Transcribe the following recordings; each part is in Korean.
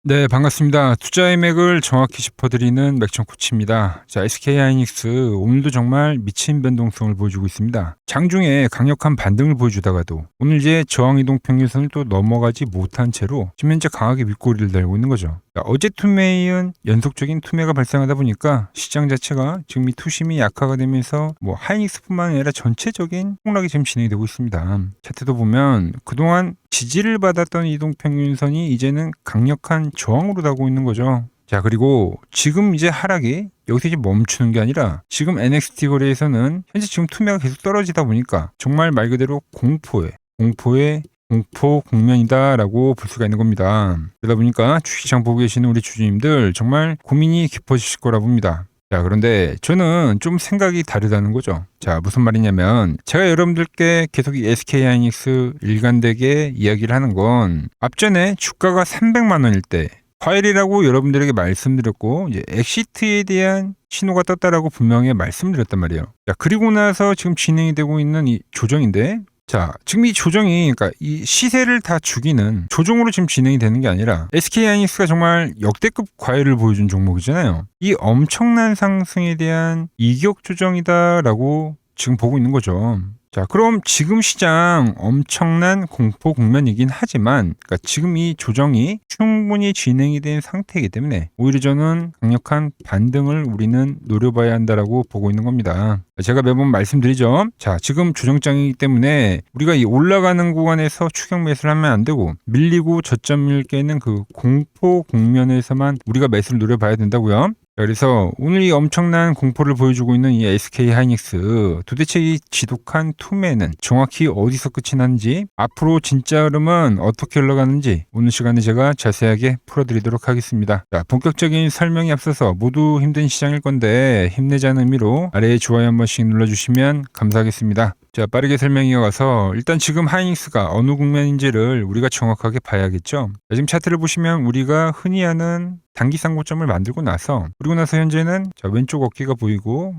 네, 반갑습니다. 투자의 맥을 정확히 짚어드리는 맥정코치입니다. 자, SK하이닉스 오늘도 정말 미친 변동성을 보여주고 있습니다. 장중에 강력한 반등을 보여주다가도 오늘 이제 저항이동 평균선을 또 넘어가지 못한 채로 지금 현재 강하게 윗꼬리를 달고 있는 거죠. 자, 어제 투매에 이은 연속적인 투매가 발생하다 보니까 시장 자체가 지금 이 투심이 약화가 되면서 하이닉스뿐만 아니라 전체적인 폭락이 지금 진행이 되고 있습니다. 차트도 보면 그동안 지지를 받았던 이동평균선이 이제는 강력한 저항으로 가고 있는 거죠. 자, 그리고 지금 이제 하락이 여기서 이제 멈추는 게 아니라 지금 NXT 거래에서는 현재 지금 투매가 계속 떨어지다 보니까 정말 말 그대로 공포의 공포 국면이다라고 볼 수가 있는 겁니다. 그러다 보니까 주식시장 보고 계시는 우리 주주님들 정말 고민이 깊어지실 거라 봅니다. 자, 그런데 저는 좀 생각이 다르다는 거죠. 자, 무슨 말이냐면 제가 여러분들께 계속 이 SK하이닉스 일관되게 이야기를 하는 건 앞전에 주가가 300만 원일 때 과열이라고 여러분들에게 말씀드렸고 이제 엑시트에 대한 신호가 떴다라고 분명히 말씀드렸단 말이에요. 자, 그리고 나서 지금 진행이 되고 있는 이 조정인데 자, 지금 이 조정이 그러니까 이 시세를 다 죽이는 조정으로 지금 진행이 되는 게 아니라 SK하이닉스가 정말 역대급 과열을 보여준 종목이잖아요. 이 엄청난 상승에 대한 이격 조정이다라고 지금 보고 있는 거죠. 자, 그럼 지금 시장 엄청난 공포 국면이긴 하지만 그러니까 지금 이 조정이 충분히 진행이 된 상태이기 때문에 오히려 저는 강력한 반등을 우리는 노려봐야 한다라고 보고 있는 겁니다. 제가 매번 말씀드리죠. 자, 지금 조정장이기 때문에 우리가 이 올라가는 구간에서 추격 매수를 하면 안 되고 밀리고 저점을 깨는 그 공포 국면에서만 우리가 매수를 노려봐야 된다고요. 그래서 오늘 이 엄청난 공포를 보여주고 있는 이 SK하이닉스 도대체 이 지독한 투매는 정확히 어디서 끝이 나는지 앞으로 진짜 흐름은 어떻게 흘러가는지 오늘 시간에 제가 자세하게 풀어드리도록 하겠습니다. 자, 본격적인 설명에 앞서서 모두 힘든 시장일 건데 힘내자는 의미로 아래에 좋아요 한 번씩 눌러주시면 감사하겠습니다. 자, 빠르게 설명 이어가서 일단 지금 하이닉스가 어느 국면인지를 우리가 정확하게 봐야겠죠. 자, 지금 차트를 보시면 우리가 흔히 하는 단기 쌍고점을 만들고 나서 그리고 나서 현재는 자, 왼쪽 어깨가 보이고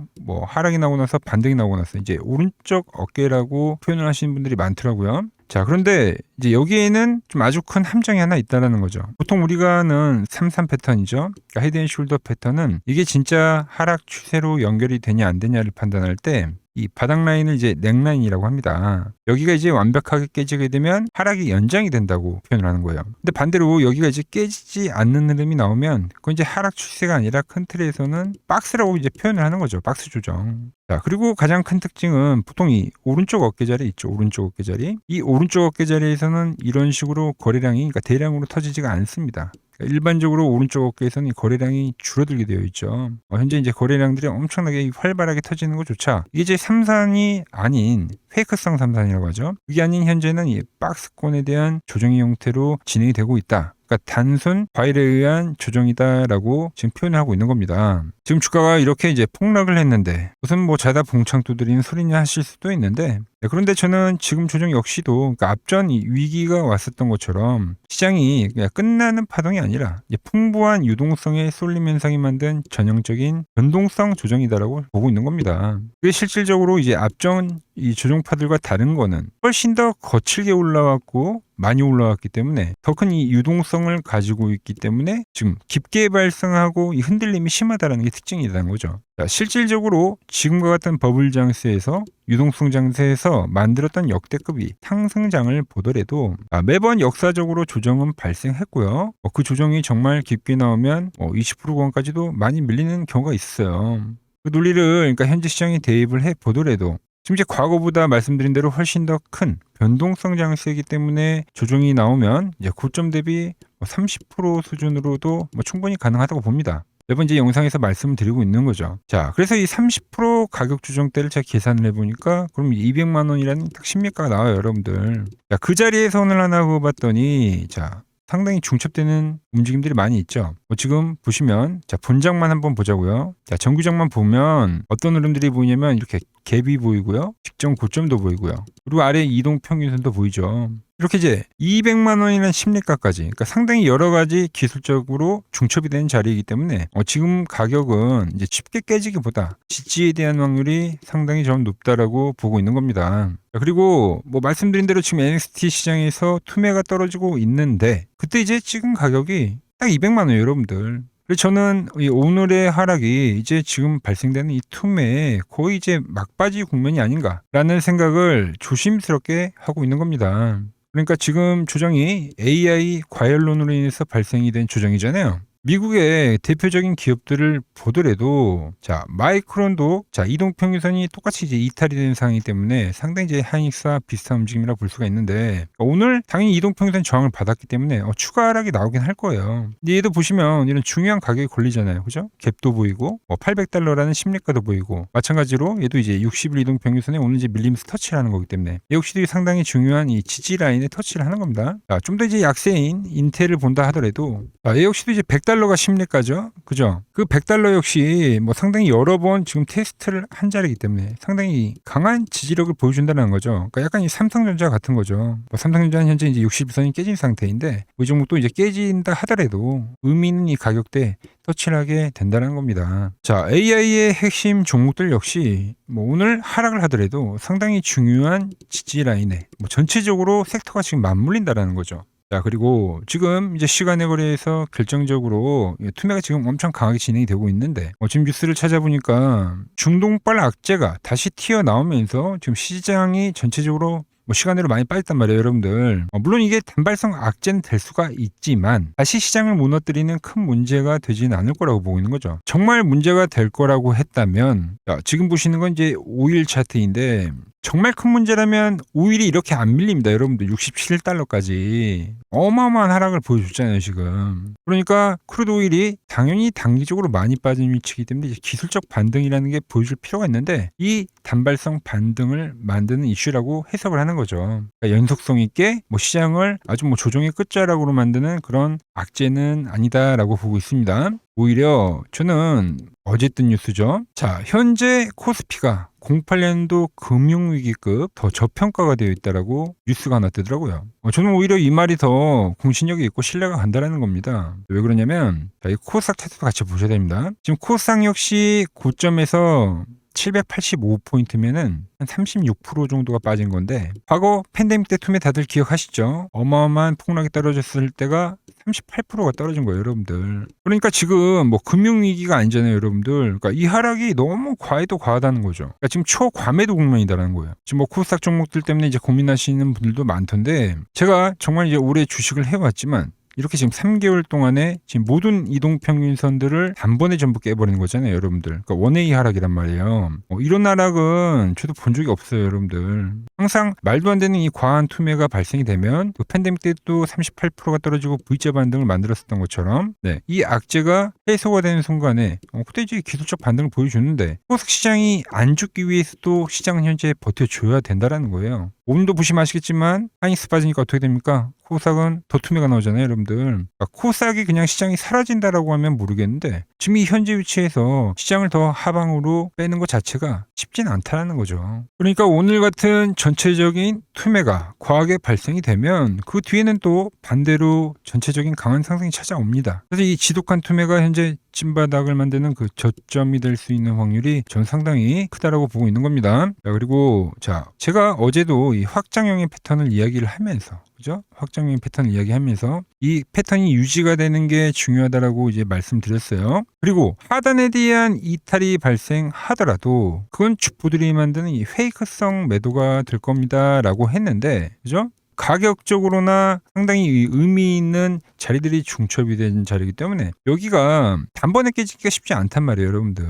하락이 나고 나서 반등이 나고 나서 이제 오른쪽 어깨라고 표현을 하시는 분들이 많더라고요. 자, 그런데 이제 여기에는 좀 아주 큰 함정이 하나 있다라는 거죠. 보통 우리가 하는 3-3 패턴이죠. 그러니까 헤드 앤 숄더 패턴은 이게 진짜 하락 추세로 연결이 되냐 안 되냐를 판단할 때 이 바닥 라인을 이제 넥라인이라고 합니다. 여기가 이제 완벽하게 깨지게 되면 하락이 연장이 된다고 표현을 하는 거예요. 근데 반대로 여기가 이제 깨지지 않는 흐름이 나오면 그건 이제 하락 추세가 아니라 큰 틀에서는 박스라고 이제 표현을 하는 거죠. 박스 조정. 자, 그리고 가장 큰 특징은 보통 이 오른쪽 어깨 자리 있죠. 오른쪽 어깨 자리. 이 오른쪽 어깨 자리에서는 이런 식으로 거래량이 그러니까 대량으로 터지지가 않습니다. 일반적으로 오른쪽 어깨에서는 거래량이 줄어들게 되어 있죠. 현재 이제 거래량들이 엄청나게 활발하게 터지는 것조차 이게 이제 삼산이 아닌 페이크성 삼산이라고 하죠. 그게 아닌 현재는 이 박스권에 대한 조정의 형태로 진행이 되고 있다. 그러니까 단순 과열에 의한 조정이다라고 지금 표현을 하고 있는 겁니다. 지금 주가가 이렇게 이제 폭락을 했는데 무슨 자다 봉창 두드리는 소리냐 하실 수도 있는데 그런데 저는 지금 조정 역시도 그러니까 앞전 이 위기가 왔었던 것처럼 시장이 그냥 끝나는 파동이 아니라 이제 풍부한 유동성에 쏠림 현상이 만든 전형적인 변동성 조정이다라고 보고 있는 겁니다. 그게 실질적으로 이제 앞전 이 조종파들과 다른 거는 훨씬 더 거칠게 올라왔고 많이 올라왔기 때문에 더 큰 이 유동성을 가지고 있기 때문에 지금 깊게 발생하고 이 흔들림이 심하다는 게 특징이라는 거죠. 자, 실질적으로 지금과 같은 버블 장세에서 유동성 장세에서 만들었던 역대급이 상승장을 보더라도 매번 역사적으로 조정은 발생했고요. 그 조정이 정말 깊게 나오면 20% 구간까지도 많이 밀리는 경우가 있어요. 그 논리를 그러니까 현재 시장에 대입을 해 보더라도 지금 이제 과거보다 말씀드린 대로 훨씬 더 큰 변동성 장세이기 때문에 조정이 나오면 이제 고점 대비 30% 수준으로도 충분히 가능하다고 봅니다. 매번 이제 영상에서 말씀을 드리고 있는 거죠. 자, 그래서 이 30% 가격 조정대를 제가 계산을 해보니까 그럼 200만 원이라는 딱 심리가가 나와요, 여러분들. 자, 그 자리에 선을 하나 그어봤더니 자, 상당히 중첩되는 움직임들이 많이 있죠. 지금 보시면 자, 본장만 한번 보자고요. 자, 정규장만 보면 어떤 흐름들이 보이냐면 이렇게 갭이 보이고요. 직전 고점도 보이고요. 그리고 아래 이동 평균선도 보이죠. 이렇게 이제 200만 원이라는 심리가까지 그러니까 상당히 여러 가지 기술적으로 중첩이 되는 자리이기 때문에 지금 가격은 이제 쉽게 깨지기보다 지지에 대한 확률이 상당히 좀 높다라고 보고 있는 겁니다. 그리고 말씀드린 대로 지금 NXT 시장에서 투매가 떨어지고 있는데 그때 이제 지금 가격이 딱 200만 원 여러분들. 그래서 저는 이 오늘의 하락이 이제 지금 발생되는 이 툼에 거의 이제 막바지 국면이 아닌가라는 생각을 조심스럽게 하고 있는 겁니다. 그러니까 지금 조정이 AI 과열론으로 인해서 발생이 된 조정이잖아요. 미국의 대표적인 기업들을 보더라도 자 마이크론도 자 이동평균선이 똑같이 이제 이탈이 된 상황이기 때문에 상당히 이제 하이닉스와 비슷한 움직임이라 볼 수가 있는데 오늘 당연히 이동평균선 저항을 받았기 때문에 추가 하락이 나오긴 할 거예요. 근데 얘도 보시면 이런 중요한 가격이 걸리잖아요, 그죠? 갭도 보이고 $800라는 심리가도 보이고 마찬가지로 얘도 이제 60일 이동평균선에 오늘 이제 밀리면서 터치를 하는 거기 때문에 얘 역시도 상당히 중요한 이 지지 라인에 터치를 하는 겁니다. 자, 좀 더 이제 약세인 인텔을 본다 하더라도 얘 역시도 이제 $100가 심리가죠. 그죠? 그 $100 역시 뭐 상당히 여러 번 지금 테스트를 한 자리이기 때문에 상당히 강한 지지력을 보여준다는 거죠. 그러니까 약간 이 삼성전자 같은 거죠. 뭐 삼성전자는 현재 이제 60선이 깨진 상태인데 이 종목도 이제 깨진다 하더라도 의미 있는 이 가격대 터치를 하게 된다는 겁니다. 자, AI의 핵심 종목들 역시 뭐 오늘 하락을 하더라도 상당히 중요한 지지 라인에 뭐 전체적으로 섹터가 지금 맞물린다라는 거죠. 자, 그리고 지금 이제 시간의 거래에서 결정적으로 투매가 지금 엄청 강하게 진행이 되고 있는데 지금 뉴스를 찾아보니까 중동발 악재가 다시 튀어나오면서 지금 시장이 전체적으로 뭐 시간으로 많이 빠졌단 말이에요, 여러분들. 물론 이게 단발성 악재는 될 수가 있지만 다시 시장을 무너뜨리는 큰 문제가 되지는 않을 거라고 보고 있는 거죠. 정말 문제가 될 거라고 했다면 지금 보시는 건 이제 5일 차트인데 정말 큰 문제라면 5일이 이렇게 안 밀립니다. 여러분들 67달러까지 어마어마한 하락을 보여줬잖아요 지금. 그러니까 크루드 오일이 당연히 단기적으로 많이 빠진 위치이기 때문에 이제 기술적 반등이라는 게 보여줄 필요가 있는데 이 단발성 반등을 만드는 이슈라고 해석을 하는 거죠. 그러니까 연속성 있게 뭐 시장을 아주 뭐 조정의 끝자락으로 만드는 그런 악재는 아니다라고 보고 있습니다. 오히려 저는 어제 뜬 뉴스죠. 자, 현재 코스피가 08년도 금융위기급 더 저평가가 되어 있다라고 뉴스가 하나 뜨더라고요. 저는 오히려 이 말이 더 공신력이 있고 신뢰가 간다라는 겁니다. 왜 그러냐면 이 코스닥 차트도 같이 보셔야 됩니다. 지금 코스닥 역시 고점에서 785포인트면은 한 36% 정도가 빠진 건데 과거 팬데믹 때 투매 다들 기억하시죠? 어마어마한 폭락이 떨어졌을 때가 38%가 떨어진 거예요, 여러분들. 그러니까 지금 뭐 금융위기가 아니잖아요, 여러분들. 그러니까 이 하락이 너무 과해도 과하다는 거죠. 그러니까 지금 초과매도 국면이다라는 거예요. 지금 뭐 코스닥 종목들 때문에 이제 고민하시는 분들도 많던데 제가 정말 이제 오래 주식을 해왔지만 이렇게 지금 3개월 동안에 지금 모든 이동평균선들을 단번에 전부 깨버리는 거잖아요, 여러분들. 그러니까 원웨이 하락이란 말이에요. 이런 하락은 저도 본 적이 없어요, 여러분들. 항상 말도 안 되는 이 과한 투매가 발생이 되면 그 팬데믹 때도 38%가 떨어지고 V자 반등을 만들었었던 것처럼 이 악재가 해소가 되는 순간에 그때 이제 기술적 반등을 보여주는데 코스닥 시장이 안 죽기 위해서도 시장은 현재 버텨줘야 된다라는 거예요. 오늘도 보시면 아시겠지만 하이닉스 빠지니까 어떻게 됩니까? 코스닥은 더 투매가 나오잖아요, 여러분들. 그러니까 코스닥이 그냥 시장이 사라진다라고 하면 모르겠는데 지금 이 현재 위치에서 시장을 더 하방으로 빼는 것 자체가 쉽진 않다라는 거죠. 그러니까 오늘 같은 전체적인 투매가 과하게 발생이 되면 그 뒤에는 또 반대로 전체적인 강한 상승이 찾아옵니다. 그래서 이 지독한 투매가 현재 찐바닥을 만드는 그 저점이 될 수 있는 확률이 전 상당히 크다라고 보고 있는 겁니다. 자, 그리고 제가 어제도 이 확장형의 패턴을 이야기를 하면서 그죠? 확장형 패턴을 이야기하면서 이 패턴이 유지가 되는 게 중요하다라고 이제 말씀드렸어요. 그리고 하단에 대한 이탈이 발생하더라도 그건 주포들이 만드는 이 페이크성 매도가 될 겁니다라고 했는데 그죠? 가격적으로나 상당히 의미 있는 자리들이 중첩이 된 자리이기 때문에 여기가 단번에 깨지기가 쉽지 않단 말이에요, 여러분들.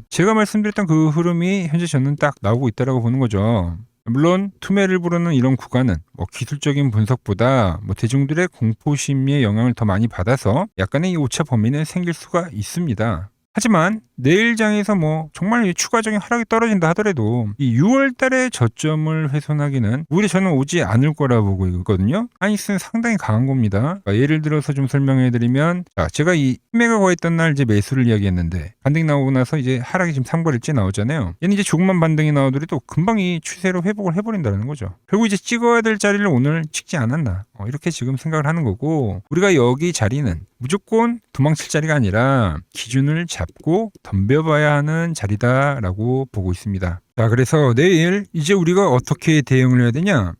제가 말씀드렸던 그 흐름이 현재 저는 딱 나오고 있다라고 보는 거죠. 물론 투매를 부르는 이런 구간은 뭐 기술적인 분석보다 뭐 대중들의 공포심리의 영향을 더 많이 받아서 약간의 이 오차 범위는 생길 수가 있습니다. 하지만 내일장에서 뭐 정말 추가적인 하락이 떨어진다 하더라도 이 6월 달에 저점을 훼손하기는 오히려 저는 오지 않을 거라 보고 있거든요. 하이닉스는 상당히 강한 겁니다. 그러니까 예를 들어서 좀 설명해 드리면 제가 이 매가 거했던 날 이제 매수를 이야기했는데 반등이 나오고 나서 이제 하락이 지금 상벌일지 나오잖아요. 얘는 이제 조금만 반등이 나오더라도 금방 이 추세로 회복을 해버린다는 거죠. 결국 이제 찍어야 될 자리를 오늘 찍지 않았나 이렇게 지금 생각을 하는 거고 우리가 여기 자리는 무조건 도망칠 자리가 아니라 기준을 잡고 덤벼봐야 하는 자리다라고 보고 있습니다. 자, 그래서 내일 이제 우리가 어떻게 대응을 해야 되냐?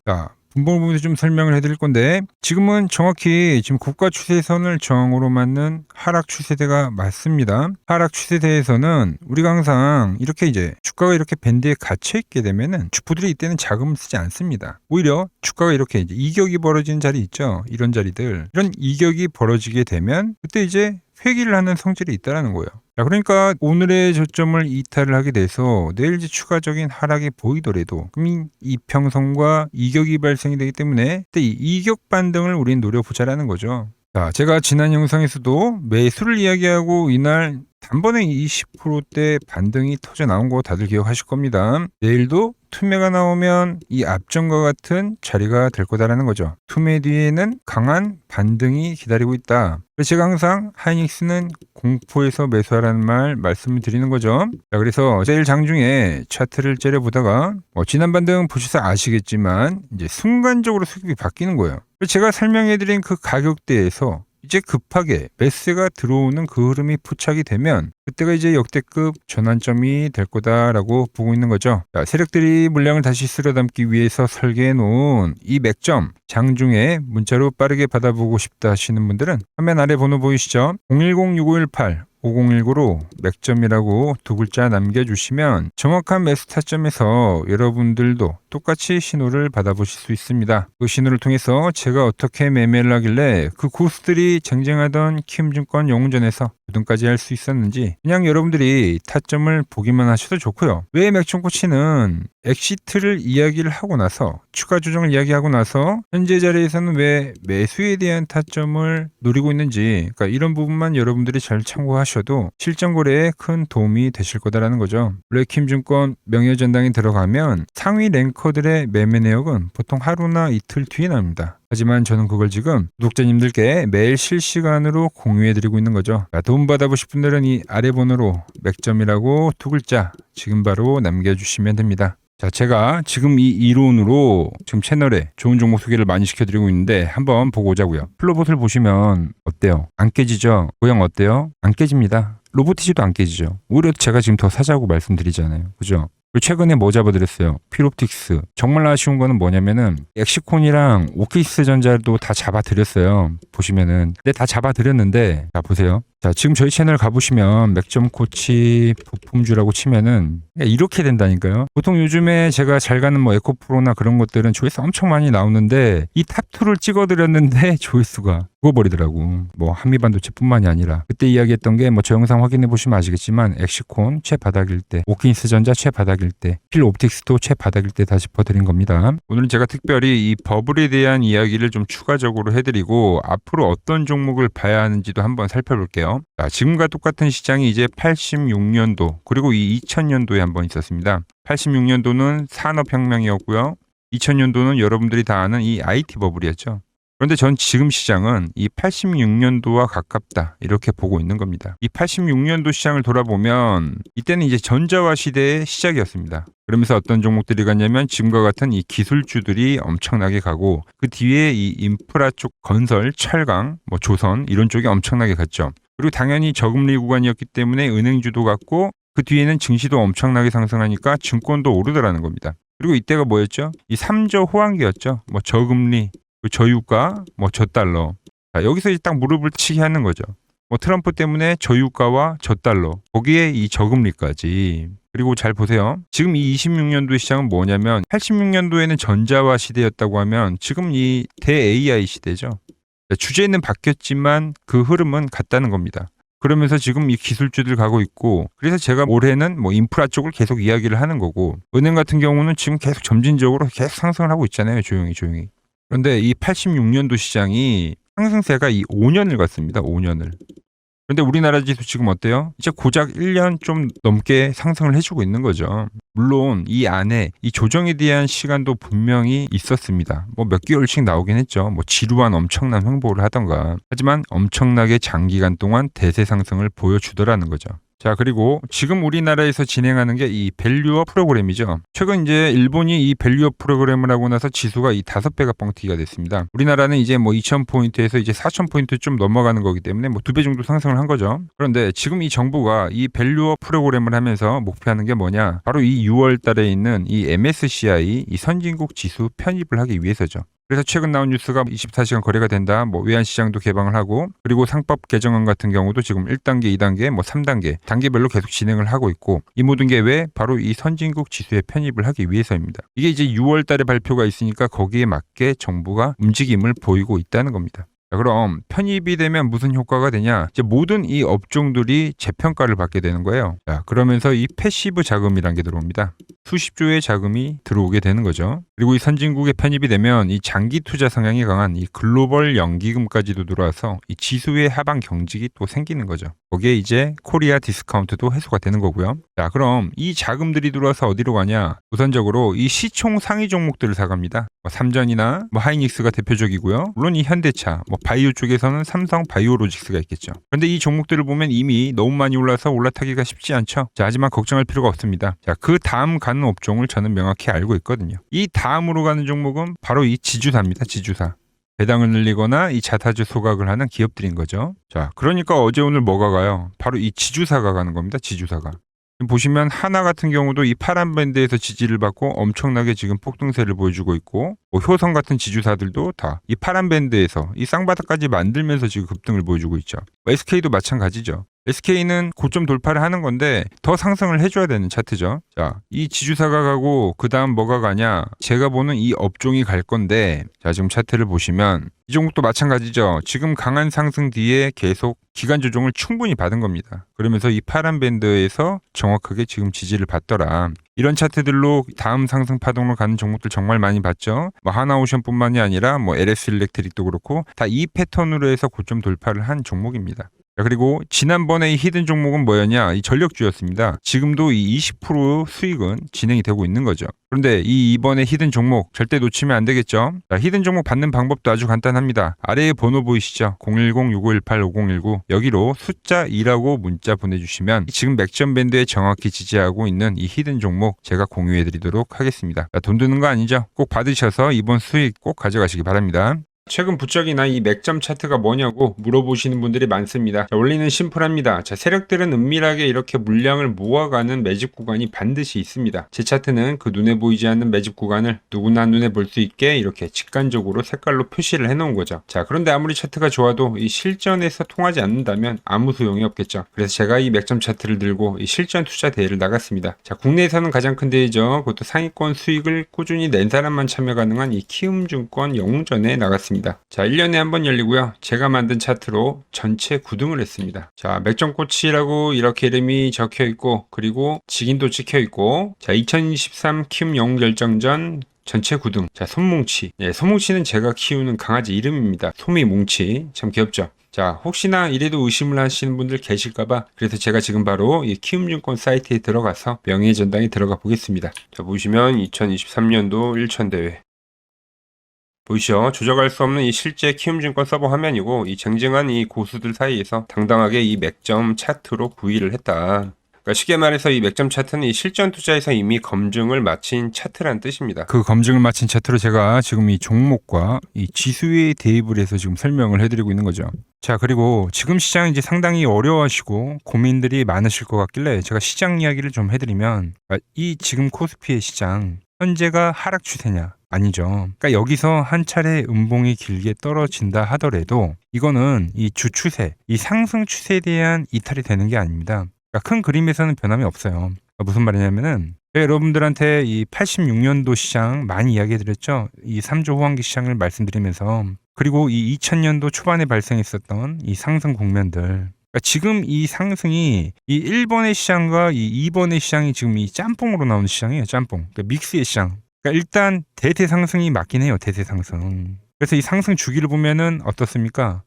분봉을 보면서 좀 설명을 해드릴 건데, 지금은 정확히 지금 국가 추세선을 저항으로 맞는 하락 추세대가 맞습니다. 하락 추세대에서는 우리가 항상 이렇게 이제 주가가 이렇게 밴드에 갇혀 있게 되면은 주포들이 이때는 자금을 쓰지 않습니다. 오히려 주가가 이렇게 이제 이격이 벌어지는 자리 있죠. 이런 자리들, 이런 이격이 벌어지게 되면 그때 이제 회귀를 하는 성질이 있다라는 거예요. 자, 그러니까 오늘의 저점을 이탈을 하게 돼서 내일 이제 추가적인 하락이 보이더라도 그럼 이평선과 이격이 발생이 되기 때문에 그때 이 이격 반등을 우리는 노려보자라는 거죠. 자, 제가 지난 영상에서도 매수를 이야기하고 이날 단번에 20%대 반등이 터져 나온 거 다들 기억하실 겁니다. 내일도 투매가 나오면 이 앞전과 같은 자리가 될 거다라는 거죠. 투매 뒤에는 강한 반등이 기다리고 있다. 그래서 제가 항상 하이닉스는 공포에서 매수하라는 말 말씀을 드리는 거죠. 자, 그래서 내일 장중에 차트를 째려보다가 지난 반등 보셔서 아시겠지만 이제 순간적으로 수급이 바뀌는 거예요. 제가 설명해드린 그 가격대에서 이제 급하게 매수가 들어오는 그 흐름이 포착이 되면 그때가 이제 역대급 전환점이 될 거다라고 보고 있는 거죠. 자, 세력들이 물량을 다시 쓸어담기 위해서 설계해 놓은 이 맥점 장중에 문자로 빠르게 받아보고 싶다 하시는 분들은 화면 아래 번호 보이시죠? 010-6518 5019로 맥점이라고 두 글자 남겨주시면 정확한 매수 타점에서 여러분들도 똑같이 신호를 받아보실 수 있습니다. 그 신호를 통해서 제가 어떻게 매매를 하길래 그 고수들이 쟁쟁하던 키움증권 영웅전에서 우등까지 할 수 있었는지 그냥 여러분들이 타점을 보기만 하셔도 좋고요. 왜 맥점코치는 엑시트를 이야기를 하고 나서 추가 조정을 이야기하고 나서 현재 자리에서는 왜 매수에 대한 타점을 노리고 있는지, 그러니까 이런 부분만 여러분들이 잘 참고하셔도 실전 거래에 큰 도움이 되실 거다라는 거죠. 원래 키움증권 명예전당에 들어가면 상위 랭커들의 매매 내역은 보통 하루나 이틀 뒤에 납니다. 하지만 저는 그걸 지금 구독자님들께 매일 실시간으로 공유해드리고 있는 거죠. 도움 받아보실 분들은 이 아래 번호로 맥점이라고 두 글자 지금 바로 남겨주시면 됩니다. 자, 제가 지금 이 이론으로 지금 채널에 좋은 종목 소개를 많이 시켜드리고 있는데 한번 보고 오자고요. 플로봇을 보시면 어때요? 안 깨지죠? 모양 어때요? 안 깨집니다. 로보티지도 안 깨지죠. 오히려 제가 지금 더 사자고 말씀드리잖아요. 그죠? 최근에 뭐 잡아드렸어요? 필옵틱스. 정말 아쉬운 거는 뭐냐면은 엑시콘이랑 오케이스 전자도 다 잡아드렸어요. 보시면은. 근데 다 잡아드렸는데 자 보세요. 자, 지금 저희 채널 가보시면 맥점코치 부품주라고 치면은 이렇게 된다니까요. 보통 요즘에 제가 잘 가는 뭐 에코프로나 그런 것들은 조회수 엄청 많이 나오는데 이 탑2를 찍어드렸는데 조회수가 죽어버리더라고. 뭐 한미반도체뿐만이 아니라 그때 이야기했던 게 뭐 저 영상 확인해 보시면 아시겠지만 엑시콘 최바닥일 때, 오킨스 전자 최바닥일 때, 필옵틱스도 최바닥일 때 다 짚어드린 겁니다. 오늘은 제가 특별히 이 버블에 대한 이야기를 좀 추가적으로 해드리고 앞으로 어떤 종목을 봐야 하는지도 한번 살펴볼게요. 자, 지금과 똑같은 시장이 이제 86년도 그리고 이 2000년도에 한번 있었습니다. 86년도는 산업혁명이었고요. 2000년도는 여러분들이 다 아는 이 IT 버블이었죠. 그런데 전 지금 시장은 이 86년도와 가깝다 이렇게 보고 있는 겁니다. 이 86년도 시장을 돌아보면 이때는 이제 전자화 시대의 시작이었습니다. 그러면서 어떤 종목들이 갔냐면 지금과 같은 이 기술주들이 엄청나게 가고 그 뒤에 이 인프라 쪽 건설, 철강, 뭐 조선 이런 쪽이 엄청나게 갔죠. 그리고 당연히 저금리 구간이었기 때문에 은행주도 갔고 그 뒤에는 증시도 엄청나게 상승하니까 증권도 오르더라는 겁니다. 그리고 이때가 뭐였죠? 이 3저 호황기였죠. 뭐 저금리, 저유가, 뭐 저달러. 자, 여기서 이제 딱 무릎을 치게 하는 거죠. 뭐 트럼프 때문에 저유가와 저달러, 거기에 이 저금리까지. 그리고 잘 보세요. 지금 이 26년도 시장은 뭐냐면 86년도에는 전자화 시대였다고 하면 지금 이 대 AI 시대죠. 주제는 바뀌었지만 그 흐름은 같다는 겁니다. 그러면서 지금 이 기술주들 가고 있고 그래서 제가 올해는 뭐 인프라 쪽을 계속 이야기를 하는 거고 은행 같은 경우는 지금 계속 점진적으로 계속 상승을 하고 있잖아요. 조용히. 그런데 이 86년도 시장이 상승세가 이 5년을 갔습니다. 5년을. 그런데 우리나라 지수 지금 어때요? 이제 고작 1년 좀 넘게 상승을 해주고 있는 거죠. 물론 이 안에 이 조정에 대한 시간도 분명히 있었습니다. 뭐 몇 개월씩 나오긴 했죠. 뭐 지루한 엄청난 횡보를 하던가. 하지만 엄청나게 장기간 동안 대세 상승을 보여주더라는 거죠. 자, 그리고 지금 우리나라에서 진행하는 게 이 밸류업 프로그램이죠. 최근 이제 일본이 이 밸류업 프로그램을 하고 나서 지수가 이 5배가 뻥튀기가 됐습니다. 우리나라는 이제 뭐 2,000포인트에서 이제 4,000포인트 좀 넘어가는 거기 때문에 뭐 2배 정도 상승을 한 거죠. 그런데 지금 이 정부가 이 밸류업 프로그램을 하면서 목표하는 게 뭐냐? 바로 이 6월 달에 있는 이 MSCI 이 선진국 지수 편입을 하기 위해서죠. 그래서 최근 나온 뉴스가 24시간 거래가 된다. 뭐 외환시장도 개방을 하고, 그리고 상법 개정안 같은 경우도 지금 1단계, 2단계, 뭐 3단계 단계별로 계속 진행을 하고 있고, 이 모든 게 왜? 바로 이 선진국 지수에 편입을 하기 위해서입니다. 이게 이제 6월 달에 발표가 있으니까 거기에 맞게 정부가 움직임을 보이고 있다는 겁니다. 자, 그럼 편입이 되면 무슨 효과가 되냐? 이제 모든 이 업종들이 재평가를 받게 되는 거예요. 자, 그러면서 이 패시브 자금이란 게 들어옵니다. 수십조의 자금이 들어오게 되는 거죠. 그리고 이 선진국에 편입이 되면 이 장기 투자 성향이 강한 이 글로벌 연기금까지도 들어와서 이 지수의 하방 경직이 또 생기는 거죠. 거기에 이제 코리아 디스카운트도 해소가 되는 거고요. 자, 그럼 이 자금들이 들어와서 어디로 가냐? 우선적으로 이 시총 상위 종목들을 사갑니다. 뭐 삼전이나 뭐 하이닉스가 대표적이고요. 물론 이 현대차, 뭐 바이오 쪽에서는 삼성 바이오로직스가 있겠죠. 그런데 이 종목들을 보면 이미 너무 많이 올라서 올라타기가 쉽지 않죠. 자, 하지만 걱정할 필요가 없습니다. 자, 그 다음 가는 업종을 저는 명확히 알고 있거든요. 이 다음으로 가는 종목은 바로 이 지주사입니다. 지주사. 배당을 늘리거나 이 자사주 소각을 하는 기업들인 거죠. 자, 그러니까 어제 오늘 뭐가 가요? 바로 이 지주사가 가는 겁니다. 지주사가. 보시면 하나 같은 경우도 이 파란 밴드에서 지지를 받고 엄청나게 지금 폭등세를 보여주고 있고, 뭐 효성 같은 지주사들도 다 이 파란 밴드에서 이 쌍바닥까지 만들면서 지금 급등을 보여주고 있죠. SK도 마찬가지죠. SK는 고점 돌파를 하는 건데 더 상승을 해줘야 되는 차트죠. 자, 이 지주사가 가고 그 다음 뭐가 가냐? 제가 보는 이 업종이 갈 건데, 자, 지금 차트를 보시면 이 종목도 마찬가지죠. 지금 강한 상승 뒤에 계속 기간 조정을 충분히 받은 겁니다. 그러면서 이 파란 밴드에서 정확하게 지금 지지를 받더라. 이런 차트들로 다음 상승 파동으로 가는 종목들 정말 많이 봤죠. 뭐 하나오션뿐만이 아니라 뭐 LS 일렉트릭도 그렇고 다 이 패턴으로 해서 고점 돌파를 한 종목입니다. 자, 그리고 지난번에 이 히든 종목은 뭐였냐? 이 전력주였습니다. 지금도 이 20% 수익은 진행이 되고 있는 거죠. 그런데 이번에 히든 종목 절대 놓치면 안 되겠죠? 자, 히든 종목 받는 방법도 아주 간단합니다. 아래에 번호 보이시죠? 010-6518-5019 여기로 숫자 2라고 문자 보내주시면 지금 맥점 밴드에 정확히 지지하고 있는 이 히든 종목 제가 공유해드리도록 하겠습니다. 자, 돈 드는 거 아니죠? 꼭 받으셔서 이번 수익 꼭 가져가시기 바랍니다. 최근 부쩍이나 이 맥점 차트가 뭐냐고 물어보시는 분들이 많습니다. 자, 원리는 심플합니다. 자, 세력들은 은밀하게 이렇게 물량을 모아가는 매집 구간이 반드시 있습니다. 제 차트는 그 눈에 보이지 않는 매집 구간을 누구나 눈에 볼 수 있게 이렇게 직관적으로 색깔로 표시를 해놓은 거죠. 자, 그런데 아무리 차트가 좋아도 이 실전에서 통하지 않는다면 아무 소용이 없겠죠. 그래서 제가 이 맥점 차트를 들고 이 실전 투자 대회를 나갔습니다. 자, 국내에서는 가장 큰 대회죠. 그것도 상위권 수익을 꾸준히 낸 사람만 참여 가능한 이 키움증권 영웅전에 나갔습니다. 자, 1년에 한 번 열리고요. 제가 만든 차트로 전체 9등을 했습니다. 자, 맥점코치라고 이렇게 이름이 적혀 있고, 그리고 직인도 찍혀 있고, 자, 2023 키움 영웅 결정전 전체 9등. 자, 손뭉치. 네, 손뭉치는 제가 키우는 강아지 이름입니다. 소미뭉치. 참 귀엽죠? 자, 혹시나 이래도 의심을 하시는 분들 계실까봐 그래서 제가 지금 바로 이 키움증권 사이트에 들어가서 명예의 전당에 들어가 보겠습니다. 자, 보시면 2023년도 1천대회. 보이시죠? 조작할 수 없는 이 실제 키움증권 서버 화면이고, 이 쟁쟁한 이 고수들 사이에서 당당하게 이 맥점 차트로 구의를 했다. 그러니까 쉽게 말해서 이 맥점 차트는 이 실전 투자에서 이미 검증을 마친 차트란 뜻입니다. 그 검증을 마친 차트로 제가 지금 이 종목과 이 지수에 대입을 해서 지금 설명을 해드리고 있는 거죠. 자, 그리고 지금 시장 이제 상당히 어려워하시고 고민들이 많으실 것 같길래 제가 시장 이야기를 좀 해드리면, 이 지금 코스피의 시장 현재가 하락 추세냐? 아니죠. 그러니까 여기서 한 차례 음봉이 길게 떨어진다 하더라도 이거는 이 주 추세, 이 상승 추세에 대한 이탈이 되는 게 아닙니다. 그러니까 큰 그림에서는 변함이 없어요. 그러니까 무슨 말이냐면은 여러분들한테 이 86년도 시장 많이 이야기 드렸죠. 이 3조 호황기 시장을 말씀드리면서, 그리고 이 2000년도 초반에 발생했었던 이 상승 국면들, 그러니까 지금 이 상승이 이 1번의 시장과 이 2번의 시장이 지금 이 짬뽕으로 나오는 시장이에요. 짬뽕. 그러니까 믹스의 시장. 그러니까 일단 대세 상승이 맞긴 해요. 대세 상승. 그래서 이 상승 주기를 보면은 어떻습니까?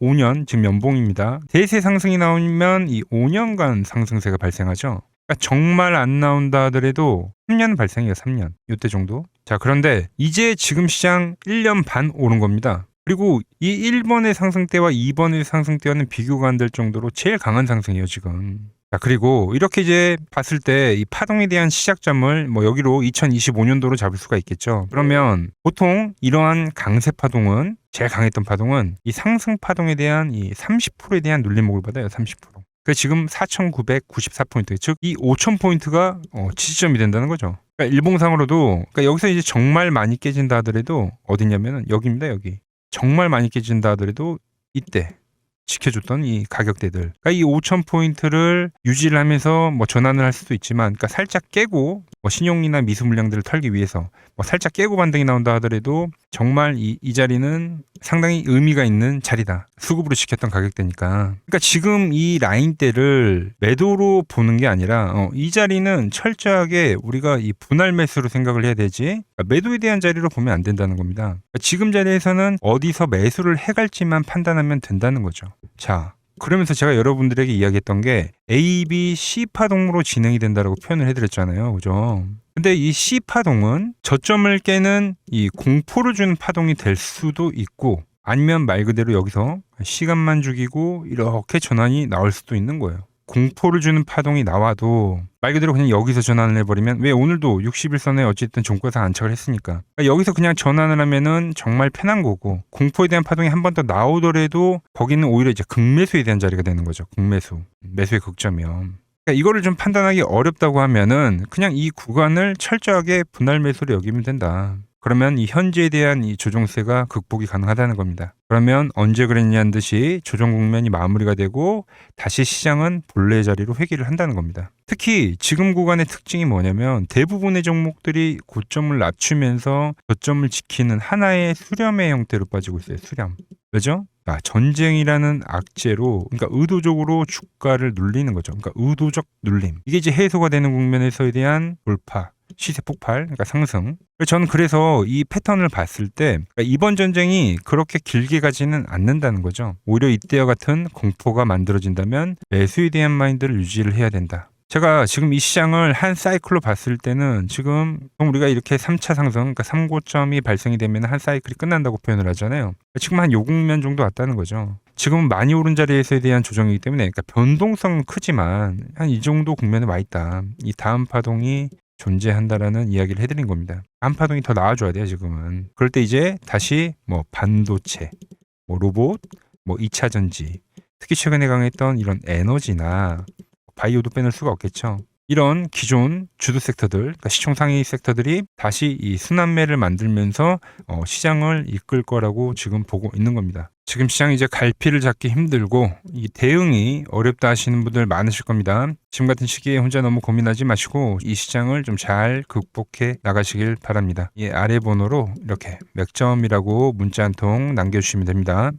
5년, 지금 연봉입니다. 대세 상승이 나오면 이 5년간 상승세가 발생하죠. 그러니까 정말 안 나온다 하더라도 3년 발생해요. 3년. 이때 정도. 자, 그런데 이제 지금 시장 1년 반 오른 겁니다. 그리고 이 1번의 상승 때와 2번의 상승 때와는 비교가 안 될 정도로 제일 강한 상승이에요, 지금. 자, 그리고 이렇게 이제 봤을 때 이 파동에 대한 시작점을 뭐 여기로 2025년도로 잡을 수가 있겠죠. 그러면 보통 이러한 강세 파동은, 제일 강했던 파동은 이 상승 파동에 대한 이 30%에 대한 눌림목을 받아요. 30%. 그 지금 4,994포인트, 즉 이 5,000포인트가 지지점이 된다는 거죠. 그러니까 일봉상으로도, 그러니까 여기서 이제 정말 많이 깨진다 하더라도 어디냐면은 여기입니다. 여기. 정말 많이 깨진다 하더라도 이때 지켜줬던 이 가격대들. 그러니까 이 5,000포인트를 유지를 하면서 뭐 전환을 할 수도 있지만, 그러니까 살짝 깨고 뭐 신용이나 미수 물량들을 털기 위해서 뭐 살짝 깨고 반등이 나온다 하더라도 정말 이 자리는 상당히 의미가 있는 자리다. 수급으로 지켰던 가격대니까. 그러니까 지금 이 라인대를 매도로 보는 게 아니라 이 자리는 철저하게 우리가 이 분할 매수로 생각을 해야 되지, 그러니까 매도에 대한 자리로 보면 안 된다는 겁니다. 그러니까 지금 자리에서는 어디서 매수를 해갈지만 판단하면 된다는 거죠. 자, 그러면서 제가 여러분들에게 이야기했던 게 A, B, C 파동으로 진행이 된다라고 표현을 해드렸잖아요. 그죠? 근데 이 C 파동은 저점을 깨는 이 공포를 주는 파동이 될 수도 있고, 아니면 말 그대로 여기서 시간만 죽이고 이렇게 전환이 나올 수도 있는 거예요. 공포를 주는 파동이 나와도 말 그대로 그냥 여기서 전환을 해버리면, 왜 오늘도 60일선에 어쨌든 종가상 안착을 했으니까, 그러니까 여기서 그냥 전환을 하면은 정말 편한 거고, 공포에 대한 파동이 한 번 더 나오더라도 거기는 오히려 이제 극매수에 대한 자리가 되는 거죠. 극매수, 매수의 극점이요. 그러니까 이거를 좀 판단하기 어렵다고 하면은 그냥 이 구간을 철저하게 분할 매수로 여기면 된다. 그러면 이 현재에 대한 이 조정세가 극복이 가능하다는 겁니다. 그러면 언제 그랬냐는 듯이 조정 국면이 마무리가 되고 다시 시장은 본래의 자리로 회귀를 한다는 겁니다. 특히 지금 구간의 특징이 뭐냐면 대부분의 종목들이 고점을 낮추면서 저점을 지키는 하나의 수렴의 형태로 빠지고 있어요. 수렴. 왜죠? 전쟁이라는 악재로, 그러니까 의도적으로 주가를 눌리는 거죠. 그러니까 의도적 눌림. 이게 이제 해소가 되는 국면에서에 대한 돌파, 시세 폭발, 그러니까 상승. 저는 그래서 이 패턴을 봤을 때 그러니까 이번 전쟁이 그렇게 길게 가지는 않는다는 거죠. 오히려 이때와 같은 공포가 만들어진다면 매수에 대한 마인드를 유지를 해야 된다. 제가 지금 이 시장을 한 사이클로 봤을 때는 지금 우리가 이렇게 3차 상승, 그러니까 3고점이 발생이 되면 한 사이클이 끝난다고 표현을 하잖아요. 지금 한 요 국면 정도 왔다는 거죠. 지금은 많이 오른 자리에서에 대한 조정이기 때문에, 그러니까 변동성은 크지만 한 이 정도 국면에 와 있다. 이 다음 파동이 존재한다라는 이야기를 해드린 겁니다. 다음 파동이 더 나와줘야 돼요, 지금은. 그럴 때 이제 다시 뭐 반도체, 뭐 로봇, 뭐 2차 전지, 특히 최근에 강했던 이런 에너지나 바이오도 빼놓을 수가 없겠죠. 이런 기존 주도 섹터들, 그러니까 시총 상위 섹터들이 다시 이 순환매를 만들면서 시장을 이끌 거라고 지금 보고 있는 겁니다. 지금 시장이 이제 갈피를 잡기 힘들고 이 대응이 어렵다 하시는 분들 많으실 겁니다. 지금 같은 시기에 혼자 너무 고민하지 마시고 이 시장을 좀 잘 극복해 나가시길 바랍니다. 이 아래 번호로 이렇게 맥점이라고 문자 한 통 남겨주시면 됩니다.